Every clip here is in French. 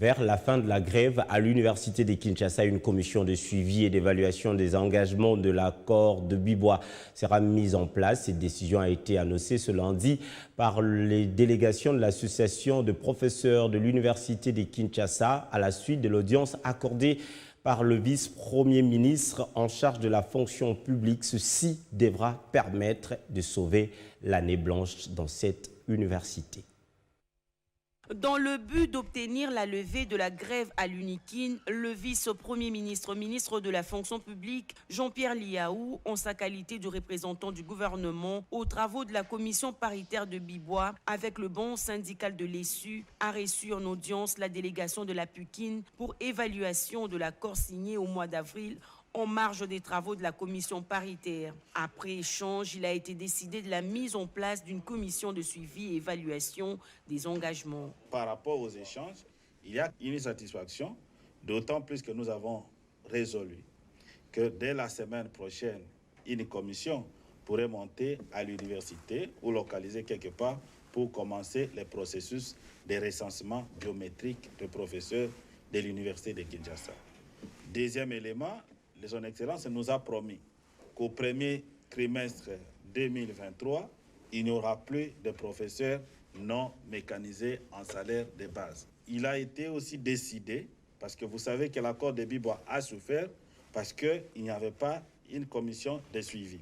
Vers la fin de la grève, à l'Université de Kinshasa, une commission de suivi et d'évaluation des engagements de l'accord de Bibois sera mise en place. Cette décision a été annoncée ce lundi par les délégations de l'association de professeurs de l'Université de Kinshasa à la suite de l'audience accordée par le vice-premier ministre en charge de la fonction publique. Ceci devra permettre de sauver l'année blanche dans cette université. Dans le but d'obtenir la levée de la grève à l'UNIKIN, le vice-premier ministre, ministre de la fonction publique, Jean-Pierre Liaou, en sa qualité de représentant du gouvernement aux travaux de la commission paritaire de Bibois, avec le bon syndical de l'ESU, a reçu en audience la délégation de la PUKIN pour évaluation de l'accord signé au mois d'avril en marge des travaux de la commission paritaire. Après échange, il a été décidé de la mise en place d'une commission de suivi et évaluation des engagements. Par rapport aux échanges, il y a une satisfaction, d'autant plus que nous avons résolu que dès la semaine prochaine, une commission pourrait monter à l'université ou localiser quelque part pour commencer les processus de recensement biométrique de professeurs de l'université de Kinshasa. Deuxième élément, Son Excellence nous a promis qu'au premier trimestre 2023, il n'y aura plus de professeurs non mécanisés en salaire de base. Il a été aussi décidé, parce que vous savez que l'accord de Bibois a souffert, parce qu'il n'y avait pas une commission de suivi.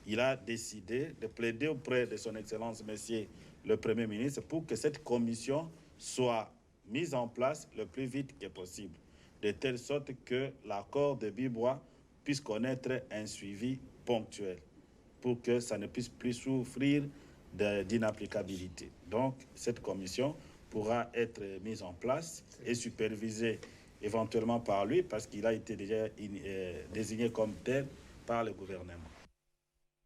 Il a décidé de plaider auprès de Son Excellence, Monsieur le Premier ministre, pour que cette commission soit mise en place le plus vite que possible, de telle sorte que l'accord de Bibois puisse connaître un suivi ponctuel, pour que ça ne puisse plus souffrir d'inapplicabilité. Donc, cette commission pourra être mise en place et supervisée éventuellement par lui, parce qu'il a été déjà désigné comme tel par le gouvernement.